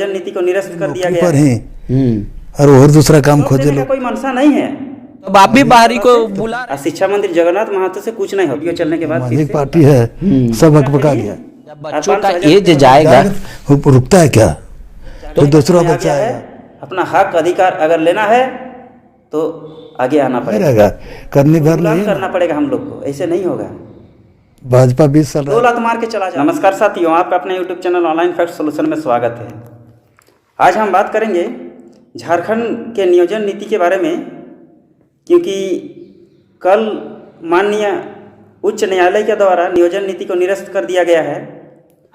नियोजन नीति को निरस्त कर दिया गया है और दूसरा काम खोजे लोग। कोई मंशा नहीं है। अब आप भी बाहरी को बुला। शिक्षा मंत्री जगन्नाथ महतो से कुछ नहीं हो। वीडियो चलने के बाद सामाजिक पार्टी है, सब हकबका गया। जब बच्चों का एज जाएगा रुकता है क्या? तो दूसरा बच्चा है। अपना हक अधिकार अगर लेना है तो आगे आना पड़ेगा, करनी भर नहीं करना पड़ेगा हम लोग को, ऐसे नहीं होगा। भाजपा 20 साल 2 लात मार के चला जाए। नमस्कार साथियों, आपका अपने YouTube channel online fact solution में स्वागत है। आज हम बात करेंगे झारखंड के नियोजन नीति के बारे में, क्योंकि कल माननीय उच्च न्यायालय के द्वारा नियोजन नीति को निरस्त कर दिया गया है।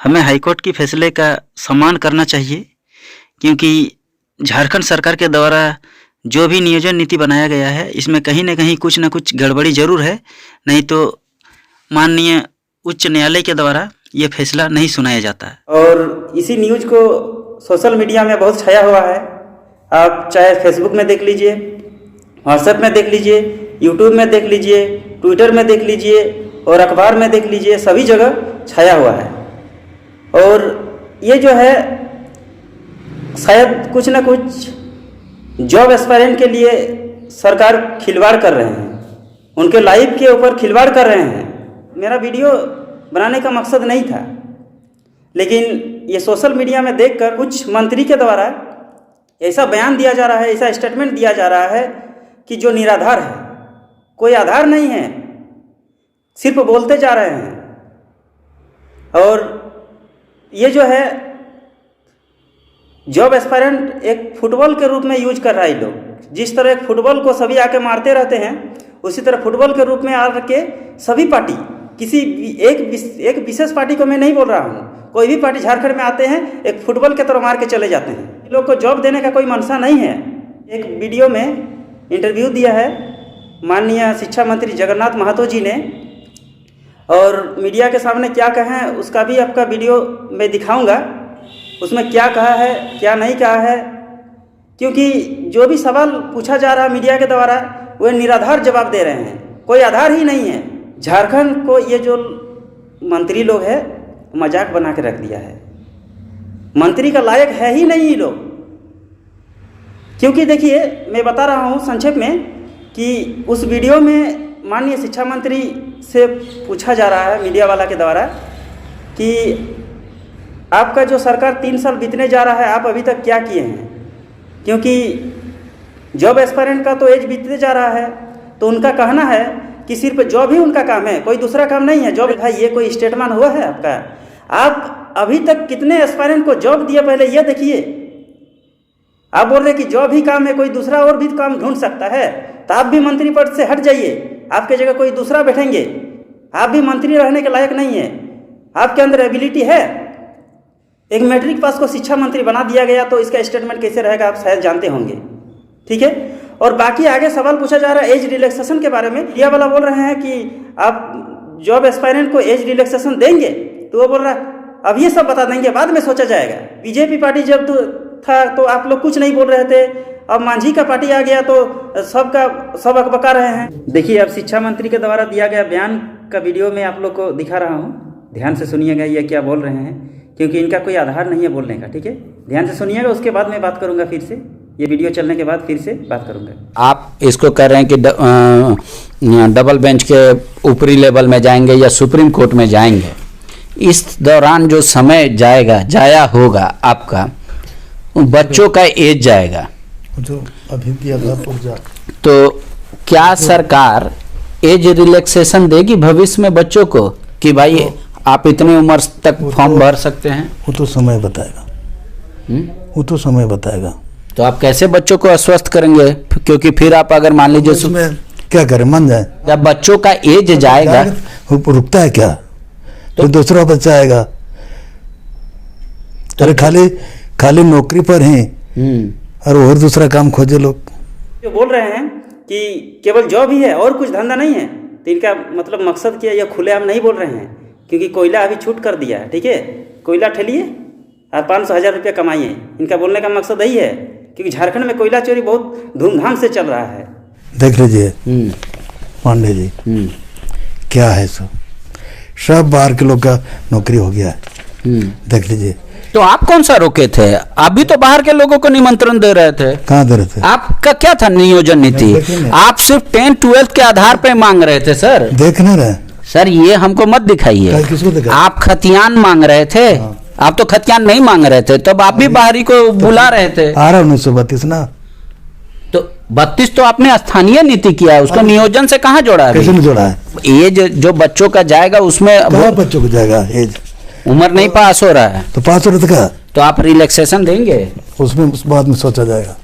हमें हाईकोर्ट के फैसले का सम्मान करना चाहिए, क्योंकि झारखंड सरकार के द्वारा जो भी नियोजन नीति बनाया गया है इसमें कहीं न कहीं कुछ न कुछ गड़बड़ी जरूर है, नहीं तो माननीय उच्च न्यायालय के द्वारा ये फैसला नहीं सुनाया जाता है। और इसी न्यूज को सोशल मीडिया में बहुत छाया हुआ है। आप चाहे फेसबुक में देख लीजिए, व्हाट्सएप में देख लीजिए, यूट्यूब में देख लीजिए, ट्विटर में देख लीजिए और अखबार में देख लीजिए, सभी जगह छाया हुआ है। और ये जो है शायद कुछ न कुछ जॉब एस्पायरेंट के लिए सरकार खिलवाड़ कर रहे हैं, उनके लाइफ के ऊपर खिलवाड़ कर रहे हैं। मेरा वीडियो बनाने का मकसद नहीं था, लेकिन ये सोशल मीडिया में देखकर कुछ मंत्री के द्वारा ऐसा बयान दिया जा रहा है, ऐसा स्टेटमेंट दिया जा रहा है कि जो निराधार है, कोई आधार नहीं है, सिर्फ बोलते जा रहे हैं। और ये जो है जॉब एस्पायरेंट एक फुटबॉल के रूप में यूज कर रहा है लोग। जिस तरह एक फुटबॉल को सभी आके मारते रहते हैं, उसी तरह फुटबॉल के रूप में आके सभी पार्टी, किसी एक विशेष पार्टी को मैं नहीं बोल रहा हूँ, कोई भी पार्टी झारखंड में आते हैं एक फुटबॉल के तरह मार के चले जाते हैं। इन लोग को जॉब देने का कोई मंशा नहीं है। एक वीडियो में इंटरव्यू दिया है माननीय शिक्षा मंत्री जगन्नाथ महतो जी ने, और मीडिया के सामने क्या कहा है उसका भी आपका वीडियो मैं दिखाऊंगा। उसमें क्या कहा है, क्या नहीं कहा है, क्योंकि जो भी सवाल पूछा जा रहा है मीडिया के द्वारा वह निराधार जवाब दे रहे हैं, कोई आधार ही नहीं है। झारखंड को ये जो मंत्री लोग हैं मजाक बना के रख दिया है। मंत्री का लायक है ही नहीं ये लोग। क्योंकि देखिए मैं बता रहा हूँ संक्षेप में कि उस वीडियो में माननीय शिक्षा मंत्री से पूछा जा रहा है मीडिया वाला के द्वारा कि आपका जो सरकार 3 साल बीतने जा रहा है, आप अभी तक क्या किए हैं? क्योंकि जॉब एस्पायरेंट का तो एज बीतते जा रहा है, तो उनका कहना है कि सिर्फ जॉब ही उनका काम है, कोई दूसरा काम नहीं है। जॉब भाई ये कोई स्टेटमेंट हुआ है आपका? आप अभी तक कितने एस्पायरेंट को जॉब दिया पहले ये देखिए। आप बोल रहे कि जॉब ही काम है, कोई दूसरा और भी काम ढूंढ सकता है, तो आप भी मंत्री पद से हट जाइए, आपके जगह कोई दूसरा बैठेंगे। आप भी मंत्री रहने के लायक नहीं है, आपके अंदर एबिलिटी है। एक मैट्रिक पास को शिक्षा मंत्री बना दिया गया, तो इसका स्टेटमेंट कैसे रहेगा आप शायद जानते होंगे, ठीक है। और बाकी आगे सवाल पूछा जा रहा है एज रिलैक्सेशन के बारे में। ये वाला बोल रहे हैं कि आप जॉब एस्पायरेंट को एज रिलैक्सेशन देंगे, तो वो बोल रहा है अब ये सब बता देंगे, बाद में सोचा जाएगा। बीजेपी पार्टी जब था तो आप लोग कुछ नहीं बोल रहे थे, अब मांझी का पार्टी आ गया तो सब अकबका रहे हैं। देखिए अब शिक्षा मंत्री के द्वारा दिया गया बयान का वीडियो में आप लोग को दिखा रहा हूँ, ध्यान से सुनिएगा ये क्या बोल रहे हैं, क्योंकि इनका कोई आधार नहीं है बोलने का, ठीक है। ध्यान से सुनिएगा, उसके बाद मैं बात करूंगा, फिर से ये वीडियो चलने के बाद फिर से बात करूंगा। आप इसको कह रहे हैं कि डबल बेंच के ऊपरी लेवल में जाएंगे या सुप्रीम कोर्ट में जाएंगे। इस दौरान जो समय जाया होगा आपका, बच्चों का एज जाएगा, जो अभी दिया था तो क्या सरकार एज रिलैक्सेशन देगी भविष्य में बच्चों को कि भाई आप इतनी उम्र तक फॉर्म भर सकते हैं? वो तो समय बताएगा, वो तो समय बताएगा। तो आप कैसे बच्चों को अस्वस्थ करेंगे? क्योंकि फिर आप अगर मान लीजिए उसमें क्या करें, मान जाए जब बच्चों का एज जाएगा रुकता है क्या? तो दूसरा बच्चा आएगा। अरे खाली नौकरी पर हैं और दूसरा काम खोजे लोग। जो बोल रहे हैं कि केवल जॉब ही है और कुछ धंधा नहीं है, तो इनका मतलब मकसद क्या है? यह खुलेआम नहीं बोल रहे हैं, क्योंकि कोयला अभी छूट कर दिया है, ठीक है। कोयला ठेलिए और 500,000 रुपया कमाइए, इनका बोलने का मकसद यही है। क्योंकि झारखंड में कोयला चोरी बहुत धूमधाम से चल रहा है। देख लीजिए पांडे जी, क्या है सब बाहर के लोग का नौकरी हो गया है। देख लीजिए तो आप कौन सा रोके थे? आप भी तो बाहर के लोगों को निमंत्रण दे रहे थे। कहाँ दे रहे थे? आपका क्या था नियोजन नीति? आप सिर्फ 10-12 के आधार पे मांग रहे थे सर। देख नहीं रहे सर ये हमको मत दिखाइए। किसको दिखाई? आप खतियान मांग रहे थे। आप तो खतियान नहीं मांग रहे थे, तब आप भी बाहरी को बुला रहे थे। आ रहा 1932 ना। तो 32 तो आपने स्थानीय नीति किया है, उसको नियोजन से कहाँ जोड़ा है? कैसे नहीं जोड़ा है? ये जो बच्चों का जाएगा उसमें कहाँ बच्चों को जाएगा? एज उम्र नहीं पास हो रहा है तो पास हो रहा था, तो आप रिलैक्सेशन देंगे? उसमें उस बाद में सोचा जाएगा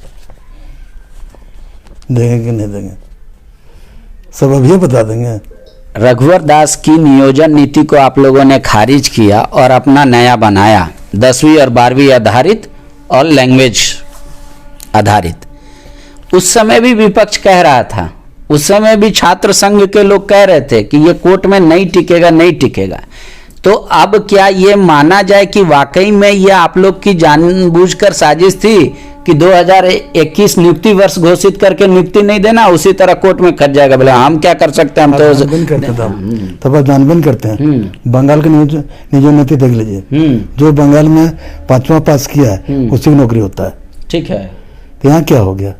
देंगे कि नहीं देंगे, सब अभी बता देंगे। रघुवर दास की नियोजन नीति को आप लोगों ने खारिज किया और अपना नया बनाया, 10वीं और 12वीं आधारित और लैंग्वेज आधारित। उस समय भी विपक्ष कह रहा था, उस समय भी छात्र संघ के लोग कह रहे थे कि ये कोर्ट में नहीं टिकेगा, नहीं टिकेगा। तो अब क्या ये माना जाए कि वाकई में यह आप लोग की जानबूझकर साजिश थी कि 2021 नियुक्ति वर्ष घोषित करके नियुक्ति नहीं देना, उसी तरह कोर्ट में खट जाएगा? बोले हम क्या कर सकते हैं, हम तो तब आप जानबूझ करते हैं। बंगाल की नियोजन नीति देख लीजिए, जो बंगाल में 5वां पास किया है उसी की नौकरी होता है। ठीक है, तो यहाँ क्या हो गया?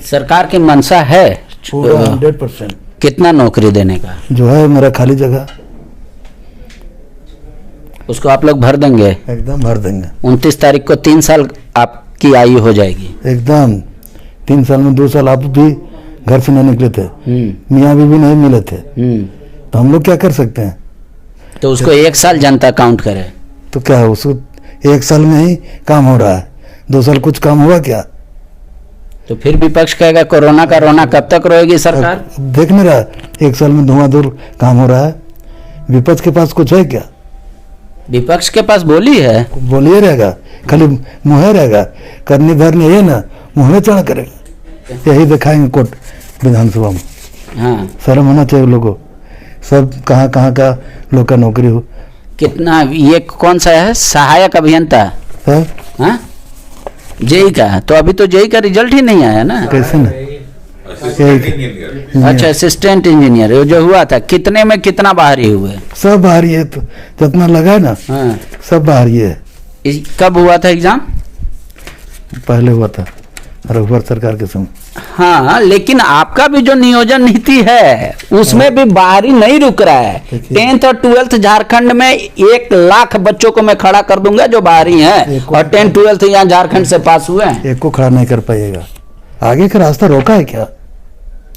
सरकार की मंशा है 100% कितना नौकरी देने का? जो है मेरा खाली जगह उसको आप लोग भर देंगे? एकदम भर देंगे। 29 तारीख को 3 साल आपकी आयु हो जाएगी। एकदम 3 साल में 2 साल आप भी घर से नहीं निकले थे, मियाँ बीवी नहीं मिले थे, तो हम लोग क्या कर सकते हैं? तो उसको 1 साल जनता काउंट करे तो क्या है? उसको 1 साल में ही काम हो रहा है, 2 साल कुछ काम हुआ क्या? तो फिर विपक्ष कहेगा कोरोना का रोना कब तक रोएगी सरकार? देख नहीं रहा 1 साल में धुआंधर काम हो रहा है। विपक्ष के पास कुछ है क्या? विपक्ष के पास बोली है, बोलिए रहेगा, खाली मुँह रहेगा, करनी धरनी है ना, मुँह में चढ़ा करेगा। यही दिखाएंगे कोर्ट विधानसभा में। हाँ, शर्म होना चाहिए लोगों, सब कहाँ कहाँ का लोग का नौकरी हो। कितना ये कौन सा है? सहायक अभियंता है? हाँ, जेई का। तो अभी तो जेई का रिजल्ट ही नहीं आया ना। कैसे ना? अच्छा, असिस्टेंट इंजीनियर जो हुआ था, कितने में कितना बाहरी हुए? सब बाहरी है, तो जितना लगा है ना हाँ, सब बाहरी है। कब हुआ था एग्जाम? पहले हुआ था रघुवर सरकार के समय। हाँ, लेकिन आपका भी जो नियोजन नीति है उसमें भी बाहरी नहीं रुक रहा है। 10th और 12th झारखंड में 1 लाख बच्चों को मैं खड़ा कर दूंगा जो बाहरी हैं और 10th 12th यहाँ झारखंड से पास हुए हैं। एक को खड़ा नहीं कर पाइएगा। आगे का रास्ता रोका है क्या?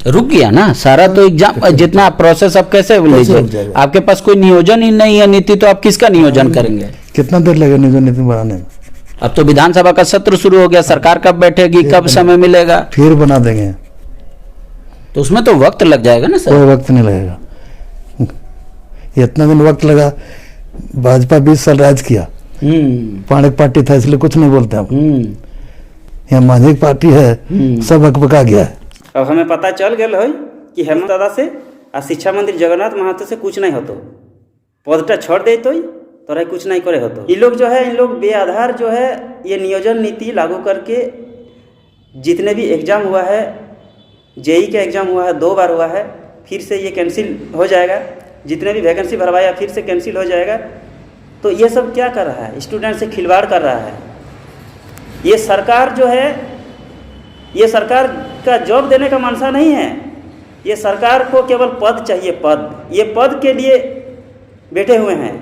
रुक गया ना सारा। तो एग्जाम जितना प्रोसेस अब कैसे लीजिए? आपके पास कोई नियोजन ही नहीं है नीति, तो आप किसका नियोजन करेंगे? कितना देर लगेगा नियोजन नीति बनाने में? अब तो विधानसभा का सत्र शुरू हो गया, सरकार कब बैठेगी, कब समय मिलेगा? फिर बना देंगे, तो उसमें तो वक्त लग जाएगा ना सर। कोई वक्त नहीं लगेगा, इतना दिन वक्त लगा। भाजपा 20 साल राज किया, पाणिक पार्टी था इसलिए कुछ नहीं बोलते हम। यहाँ मांझिक पार्टी है, सब अकबका गया है। अब हमें पता चल गया है कि हेमंत दादा से और शिक्षा मंत्री जगन्नाथ महतो से कुछ नहीं होतो, पदटा छोड़ दे तो तोरा कुछ नहीं करे होतो। ये लोग जो है, इन लोग बेआधार जो है ये नियोजन नीति लागू करके जितने भी एग्ज़ाम हुआ है, जेई का एग्ज़ाम हुआ है 2 बार हुआ है, फिर से ये कैंसिल हो जाएगा। जितने भी वैकेंसी भरवाया फिर से कैंसिल हो जाएगा। तो ये सब क्या कर रहा है? स्टूडेंट से खिलवाड़ कर रहा है। ये सरकार जो है, ये सरकार का जॉब देने का मनसा नहीं है। ये सरकार को केवल पद चाहिए, पद। ये पद के लिए बैठे हुए हैं,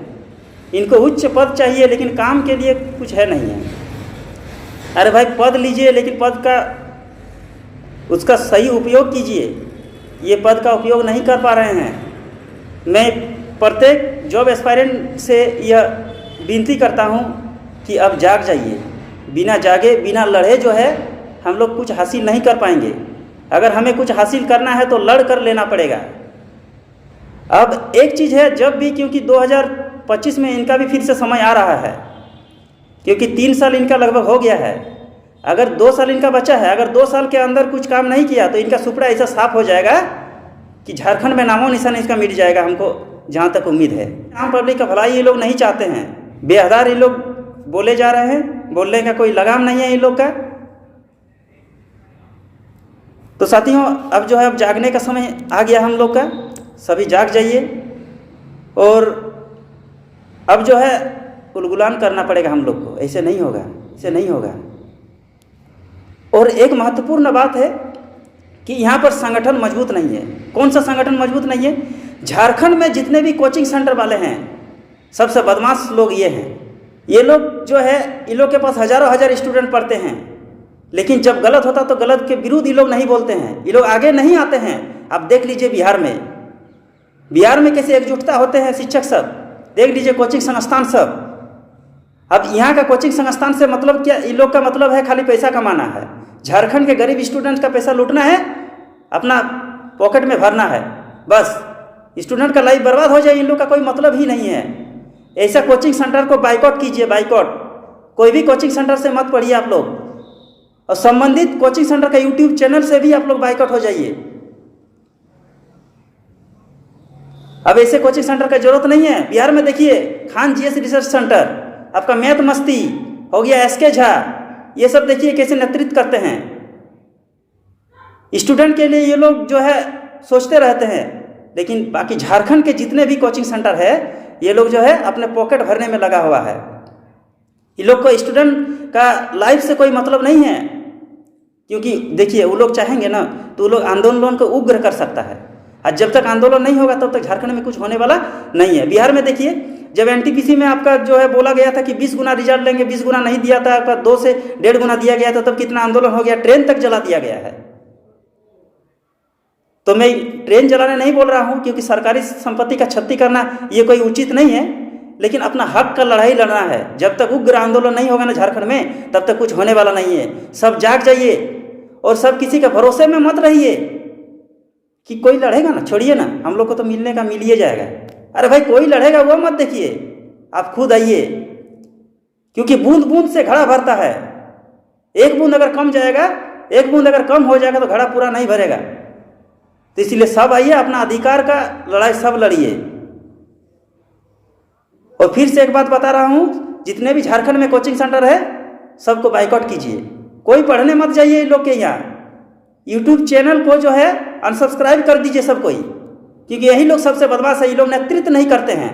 इनको उच्च पद चाहिए, लेकिन काम के लिए कुछ है नहीं है। अरे भाई पद लीजिए, लेकिन पद का उसका सही उपयोग कीजिए। ये पद का उपयोग नहीं कर पा रहे हैं। मैं प्रत्येक जॉब एस्पायरेंट से यह विनती करता हूँ कि अब जाग जाइए। बिना जागे, बिना लड़े जो है हम लोग कुछ हासिल नहीं कर पाएंगे। अगर हमें कुछ हासिल करना है तो लड़ कर लेना पड़ेगा। अब एक चीज़ है, जब भी, क्योंकि 2025 में इनका भी फिर से समय आ रहा है, क्योंकि 3 साल इनका लगभग हो गया है। अगर 2 साल इनका बचा है, अगर 2 साल के अंदर कुछ काम नहीं किया तो इनका सुपड़ा ऐसा साफ हो जाएगा कि झारखंड में नामो निशान इसका मिट जाएगा, हमको जहाँ तक उम्मीद है। आम पब्लिक का भलाई ये लोग नहीं चाहते हैं। बेहदार ये लोग बोले जा रहे हैं, बोलने का कोई लगाम नहीं है इन लोग का। तो साथियों, अब जो है, अब जागने का समय आ गया हम लोग का। सभी जाग जाइए। और अब जो है उलगुलान करना पड़ेगा हम लोग को, ऐसे नहीं होगा, ऐसे नहीं होगा। और एक महत्वपूर्ण बात है कि यहाँ पर संगठन मजबूत नहीं है। कौन सा संगठन मजबूत नहीं है? झारखंड में जितने भी कोचिंग सेंटर वाले हैं, सबसे बदमाश लोग ये हैं। ये लोग जो है, इन लोग के पास हजारों हजार स्टूडेंट पढ़ते हैं, लेकिन जब गलत होता तो गलत के विरुद्ध ये लोग नहीं बोलते हैं, ये लोग आगे नहीं आते हैं। आप देख लीजिए बिहार में कैसे एकजुटता होते हैं शिक्षक सब, देख लीजिए कोचिंग संस्थान सब। अब यहाँ का कोचिंग संस्थान से मतलब क्या? इन लोग का मतलब है खाली पैसा कमाना है, झारखंड के गरीब स्टूडेंट का पैसा लूटना है, अपना पॉकेट में भरना है, बस स्टूडेंट का लाइफ बर्बाद हो जाए, इन लोग का कोई मतलब ही नहीं है। ऐसा कोचिंग सेंटर को बाइकआउट कीजिए, बाइकआउट। कोई भी कोचिंग सेंटर से मत पढ़िए आप लोग, और संबंधित कोचिंग सेंटर का यूट्यूब चैनल से भी आप लोग बाइकआउट हो जाइए। अब ऐसे कोचिंग सेंटर का जरूरत नहीं है। बिहार में देखिए खान जीएस रिसर्च सेंटर, आपका मैथ मस्ती हो गया, एसके झा, ये सब देखिए कैसे नेतृत्व करते हैं। स्टूडेंट के लिए ये लोग जो है सोचते रहते हैं, लेकिन बाकी झारखंड के जितने भी कोचिंग सेंटर है, ये लोग जो है अपने पॉकेट भरने में लगा हुआ है। ये लोग को स्टूडेंट का लाइफ से कोई मतलब नहीं है, क्योंकि देखिए वो लोग चाहेंगे ना तो वो लोग आंदोलन को उग्र कर सकता है, और जब तक आंदोलन नहीं होगा तब तक झारखंड में कुछ होने वाला नहीं है। बिहार में देखिए जब एनटीपीसी में आपका जो है बोला गया था कि 20 गुना रिजल्ट लेंगे, 20 गुना नहीं दिया था, आपका 2 से 1.5 गुना दिया गया था, तब कितना आंदोलन हो गया, ट्रेन तक जला दिया गया है। तो मैं ट्रेन जलाने नहीं बोल रहा हूं, क्योंकि सरकारी संपत्ति का क्षति करना ये कोई उचित नहीं है, लेकिन अपना हक का लड़ाई लड़ना है। जब तक उग्र आंदोलन नहीं होगा ना झारखंड में, तब तक कुछ होने वाला नहीं है। सब जाग जाइए और सब किसी के भरोसे में मत रहिए कि कोई लड़ेगा ना, छोड़िए ना, हम लोग को तो मिलने का मिल ही जाएगा। अरे भाई कोई लड़ेगा वो मत देखिए, आप खुद आइए, क्योंकि बूंद बूंद से घड़ा भरता है। एक बूंद अगर कम जाएगा, एक बूंद अगर कम हो जाएगा तो घड़ा पूरा नहीं भरेगा। तो इसलिए सब आइए, अपना अधिकार का लड़ाई सब लड़िए। और फिर से एक बात बता रहा हूं, जितने भी झारखंड में कोचिंग सेंटर है सबको बाइकआउट कीजिए, कोई पढ़ने मत जाइए। इन लोग के यहाँ यूट्यूब चैनल को जो है अनसब्सक्राइब कर दीजिए सब कोई, क्योंकि यही लोग सबसे बदमाश है। ये लोग नेतृत्व नहीं करते हैं,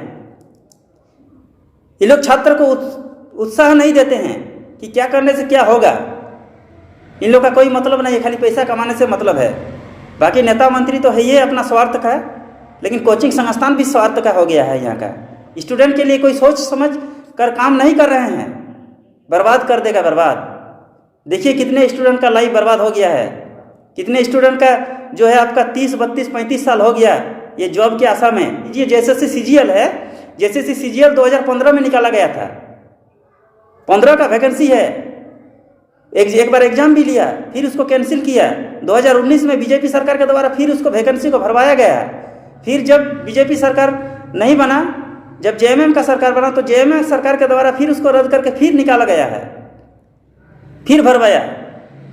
ये लोग छात्र को उत्साह नहीं देते हैं कि क्या करने से क्या होगा। इन लोग का कोई मतलब नहीं है, खाली पैसा कमाने से मतलब है। बाकी नेता मंत्री तो है ये अपना स्वार्थ का, लेकिन कोचिंग संस्थान भी स्वार्थ का हो गया है। यहाँ का स्टूडेंट के लिए कोई सोच समझ कर काम नहीं कर रहे हैं, बर्बाद कर देगा, बर्बाद। देखिए कितने स्टूडेंट का लाइफ बर्बाद हो गया है, कितने स्टूडेंट का जो है आपका 30, 32, 35 साल हो गया ये जॉब की आशा में। ये जैसे सीजीएल है, जैसे सीजीएल 2015 में निकाला गया था, 15 का वैकेंसी है, एक बार एग्जाम भी लिया, फिर उसको कैंसिल किया। 2019 में बीजेपी सरकार के द्वारा फिर उसको वैकेंसी को भरवाया गया। फिर जब बीजेपी सरकार नहीं बना, जब जेएमएम का सरकार बना, तो जेएमएम सरकार के द्वारा फिर उसको रद्द करके फिर निकाला गया है, फिर भरवाया।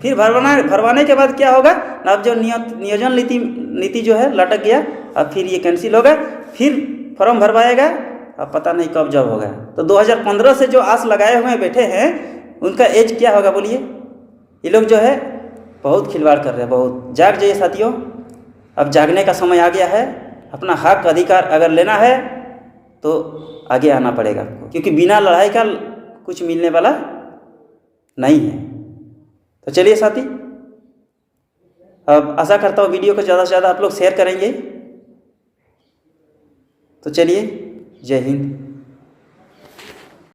फिर भरवाने के बाद क्या होगा, अब जो नियोजन नीति जो है लटक गया, अब फिर ये कैंसिल होगा, फिर फॉर्म भरवाएगा, अब पता नहीं कब जॉब होगा। तो 2015 से जो आस लगाए हुए बैठे हैं, उनका एज क्या होगा बोलिए। ये लोग जो है बहुत खिलवाड़ कर रहे हैं, बहुत। जाग जाइए साथियों, अब जागने का समय आ गया है। अपना हक अधिकार अगर लेना है तो आगे आना पड़ेगा आपको, क्योंकि बिना लड़ाई का कुछ मिलने वाला नहीं है। तो चलिए साथी, अब आशा करता हूँ वीडियो को ज़्यादा से ज़्यादा आप लोग शेयर करेंगे। तो चलिए, जय हिंद।